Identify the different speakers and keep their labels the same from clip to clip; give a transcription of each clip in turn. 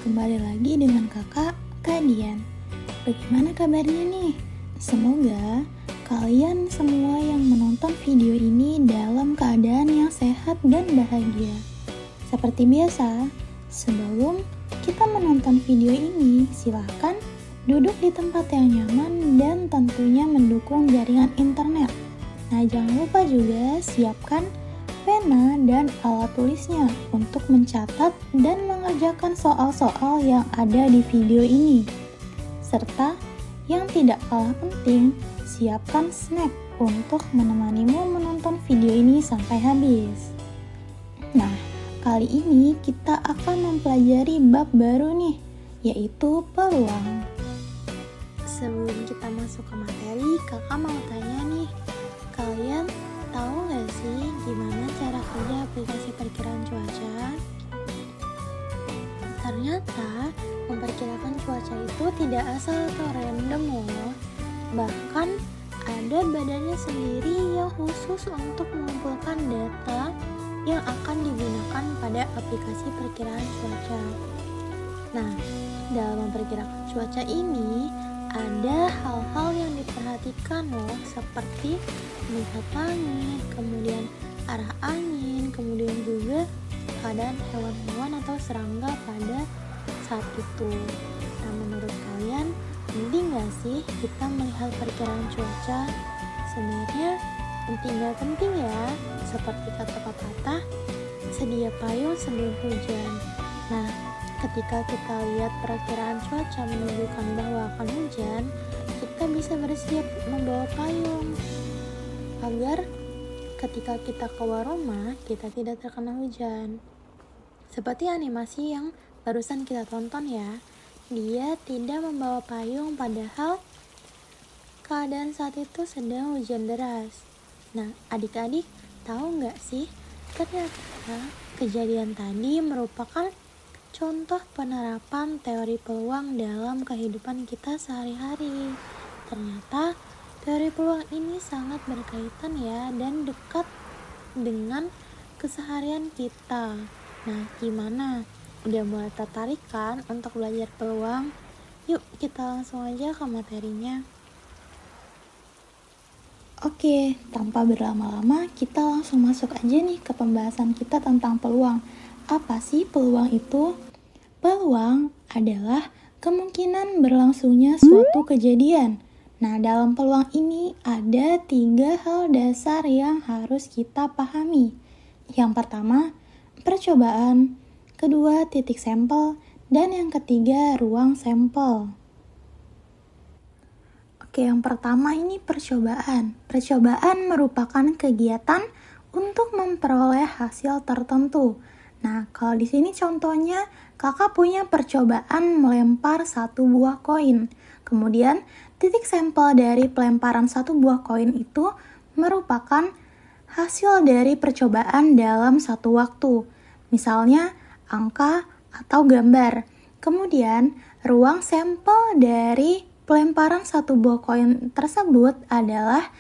Speaker 1: kembali lagi dengan kakak, Kak Dian. Bagaimana kabarnya nih? Semoga kalian semua yang menonton video ini dalam keadaan yang sehat dan bahagia. Seperti biasa, sebelum kita menonton video ini, silahkan duduk di tempat yang nyaman dan tentunya mendukung jaringan internet. Nah, jangan lupa juga siapkan pena dan alat tulisnya untuk mencatat dan mengerjakan soal-soal yang ada di video ini. Serta yang tidak kalah penting, siapkan snack untuk menemanimu menonton video ini sampai habis. Nah, kali ini kita akan mempelajari bab baru nih, yaitu peluang. Sebelum kita masuk ke materi, kakak mau tanya nih, kalian tahu nggak sih gimana cara kerja aplikasi perkiraan cuaca? Ternyata memperkirakan cuaca itu tidak asal atau random loh. Bahkan ada badannya sendiri yang khusus untuk mengumpulkan data yang akan digunakan pada aplikasi perkiraan cuaca. Nah, dalam memperkirakan cuaca ini ada hal-hal yang diperhatikan loh, seperti melihat langit, kemudian arah angin, kemudian juga keadaan hewan-hewan atau serangga pada saat itu. Nah, menurut kalian penting gak sih kita melihat perkiraan cuaca? Sebenarnya penting gak penting ya, seperti kata pepatah, sedia payung sebelum hujan. Nah, ketika kita lihat perakiraan cuaca menunjukkan bahwa akan hujan, kita bisa bersiap membawa payung agar ketika kita keluar rumah, kita tidak terkena hujan. Seperti animasi yang barusan kita tonton ya, dia tidak membawa payung padahal keadaan saat itu sedang hujan deras. Nah, adik-adik tahu nggak sih, ternyata kejadian tadi merupakan contoh penerapan teori peluang dalam kehidupan kita sehari-hari. Ternyata teori peluang ini sangat berkaitan ya dan dekat dengan keseharian kita. Nah, gimana? Udah mulai tertarik kan untuk belajar peluang? Yuk kita langsung aja ke materinya. Oke, tanpa berlama-lama kita langsung masuk aja nih ke pembahasan kita tentang peluang. Apa sih peluang itu? Peluang adalah kemungkinan berlangsungnya suatu kejadian. Nah, dalam peluang ini ada 3 hal dasar yang harus kita pahami. Yang pertama, percobaan. Kedua, titik sampel. Dan yang ketiga, ruang sampel. Oke, yang pertama ini percobaan. Percobaan merupakan kegiatan untuk memperoleh hasil tertentu. Nah, kalau di sini contohnya kakak punya percobaan melempar 1 buah koin. Kemudian, titik sampel dari pelemparan 1 buah koin itu merupakan hasil dari percobaan dalam 1 waktu. Misalnya, angka atau gambar. Kemudian, ruang sampel dari pelemparan 1 buah koin tersebut adalah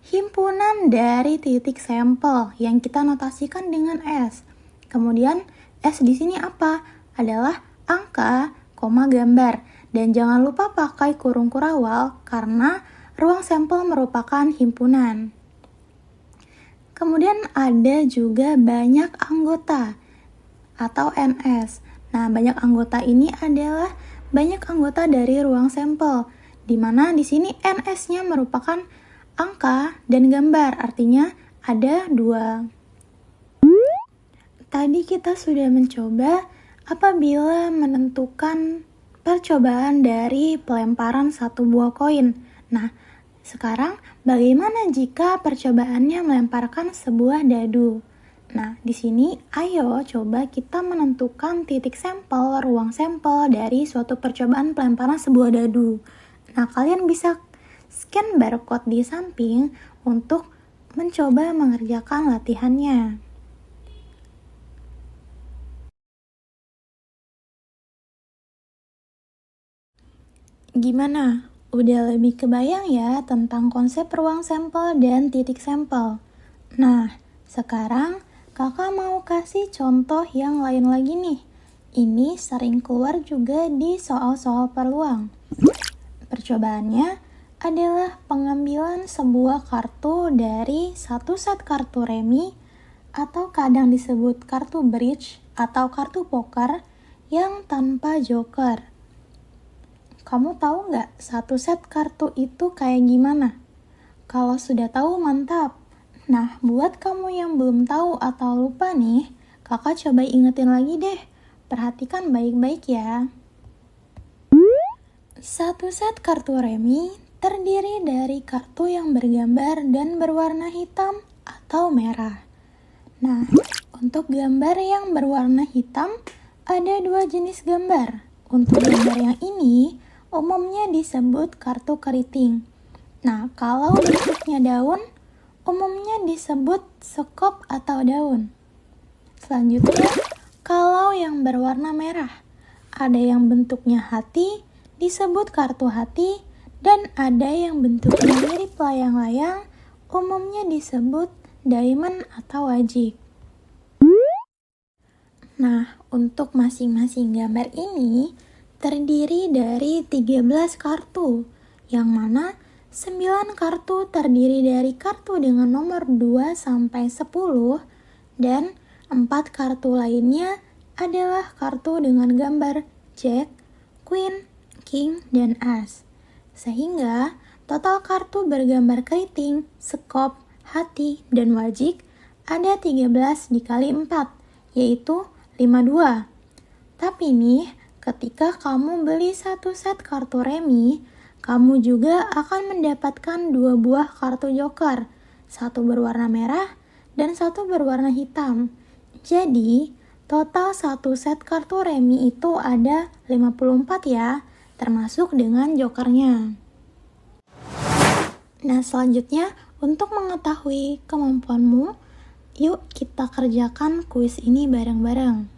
Speaker 1: himpunan dari titik sampel yang kita notasikan dengan S. Kemudian S di sini apa? Adalah angka, gambar. Dan jangan lupa pakai kurung kurawal karena ruang sampel merupakan himpunan. Kemudian ada juga banyak anggota atau NS. Nah, banyak anggota ini adalah banyak anggota dari ruang sampel, di mana di sini NS-nya merupakan angka dan gambar, artinya ada 2. Tadi kita sudah mencoba apabila menentukan percobaan dari pelemparan 1 buah koin. Nah, sekarang bagaimana jika percobaannya melemparkan sebuah dadu? Nah, di sini ayo coba kita menentukan titik sampel, ruang sampel dari suatu percobaan pelemparan sebuah dadu. Nah, kalian bisa scan barcode di samping untuk mencoba mengerjakan latihannya. Gimana? Udah lebih kebayang ya tentang konsep ruang sampel dan titik sampel? Nah, sekarang kakak mau kasih contoh yang lain lagi nih, Ini sering keluar juga di soal-soal peluang. Percobaannya adalah pengambilan sebuah kartu dari satu set kartu remi atau kadang disebut kartu bridge atau kartu poker yang tanpa joker. Kamu tahu nggak satu set kartu itu kayak gimana? Kalau sudah tahu mantap. Nah, buat kamu yang belum tahu atau lupa nih, kakak coba ingetin lagi deh. Perhatikan baik-baik ya. Satu set kartu remi terdiri dari kartu yang bergambar dan berwarna hitam atau merah. Nah, untuk gambar yang berwarna hitam, ada dua jenis gambar. Untuk gambar yang ini, umumnya disebut kartu keriting. Nah, kalau bentuknya daun, umumnya disebut sekop atau daun. Selanjutnya, kalau yang berwarna merah, ada yang bentuknya hati, disebut kartu hati, dan ada yang bentuknya mirip layang-layang, umumnya disebut diamond atau wajik. Nah, untuk masing-masing gambar ini terdiri dari 13 kartu, yang mana 9 kartu terdiri dari kartu dengan nomor 2 sampai 10 dan 4 kartu lainnya adalah kartu dengan gambar Jack, Queen, King, dan As. Sehingga total kartu bergambar keriting, sekop, hati, dan wajik ada 13 dikali 4, yaitu 52. Tapi nih, ketika kamu beli satu set kartu remi, kamu juga akan mendapatkan 2 buah kartu joker, satu berwarna merah dan satu berwarna hitam. Jadi, total satu set kartu remi itu ada 54 ya, termasuk dengan jokernya. Nah, selanjutnya untuk mengetahui kemampuanmu, yuk kita kerjakan kuis ini bareng-bareng.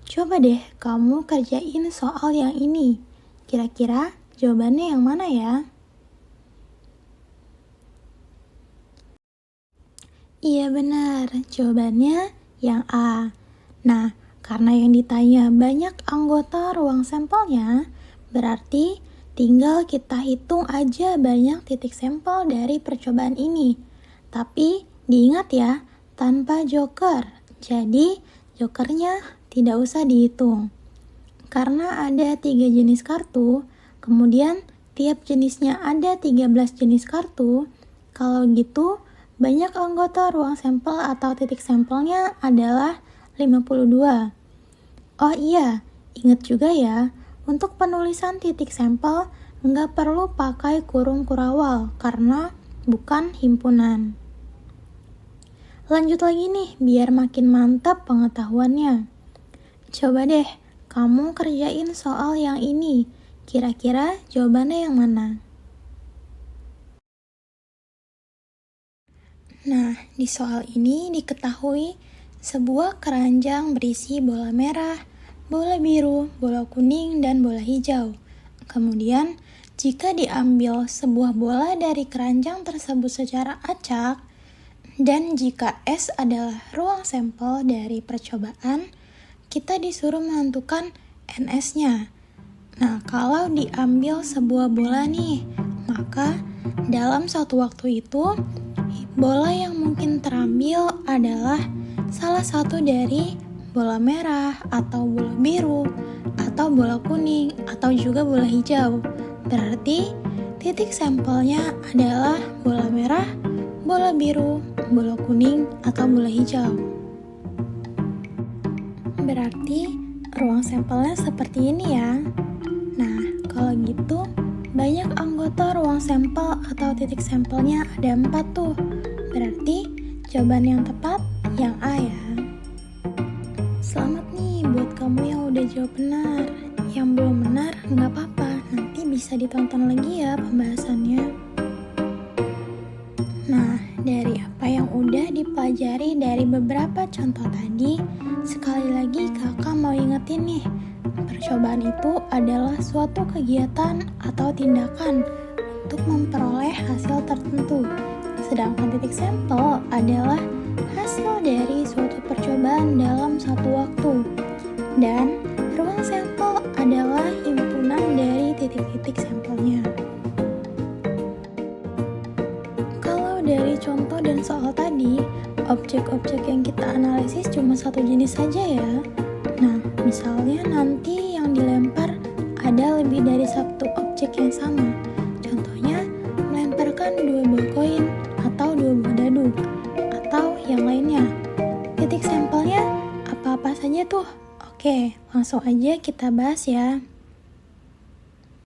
Speaker 1: Coba deh kamu kerjain soal yang ini. Kira-kira jawabannya yang mana ya? Iya benar, jawabannya yang A. Nah, karena yang ditanya banyak anggota ruang sampelnya, berarti tinggal kita hitung aja banyak titik sampel dari percobaan ini. Tapi diingat ya, tanpa joker. Jadi, jokernya tidak usah dihitung. Karena ada 3 jenis kartu, kemudian tiap jenisnya ada 13 jenis kartu, kalau gitu banyak anggota ruang sampel atau titik sampelnya adalah 52. Oh iya, ingat juga ya, untuk penulisan titik sampel nggak perlu pakai kurung kurawal karena bukan himpunan. Lanjut lagi nih, biar makin mantap pengetahuannya. Coba deh, kamu kerjain soal yang ini. Kira-kira jawabannya yang mana? Nah, di soal ini diketahui sebuah keranjang berisi bola merah, bola biru, bola kuning, dan bola hijau. Kemudian, jika diambil sebuah bola dari keranjang tersebut secara acak, dan jika S adalah ruang sampel dari percobaan, kita disuruh menentukan NS-nya. Nah, kalau diambil sebuah bola nih, maka dalam satu waktu itu, bola yang mungkin terambil adalah salah satu dari bola merah atau bola biru atau bola kuning atau juga bola hijau. Berarti titik sampelnya adalah bola merah, bola biru, bola kuning atau bola hijau. Berarti ruang sampelnya seperti ini ya. Nah, kalau gitu banyak anggota ruang sampel atau titik sampelnya ada 4 tuh. Berarti jawaban yang tepat yang A ya. Selamat nih buat kamu yang udah jawab benar. Yang belum benar nggak apa-apa, nanti bisa ditonton lagi ya pembahasannya. Nah, dari apa yang udah dipelajari dari beberapa contoh tadi, sekali lagi kakak mau ingetin nih, percobaan itu adalah suatu kegiatan atau tindakan untuk memperoleh hasil tertentu. Sedangkan titik sampel adalah hasil dari suatu percobaan dalam satu waktu. Dan ruang sampel adalah himpunan dari titik-titik sampelnya. Kalau dari contoh dan soal tadi, objek-objek yang kita analisis cuma satu jenis saja ya. Nah, misalnya nanti yang dilempar ada lebih dari satu objek yang sama. Contohnya, melemparkan 2 buah koin atau 2 buah dadu, atau yang lainnya. Titik sampelnya apa-apa saja tuh? Oke, langsung aja kita bahas ya.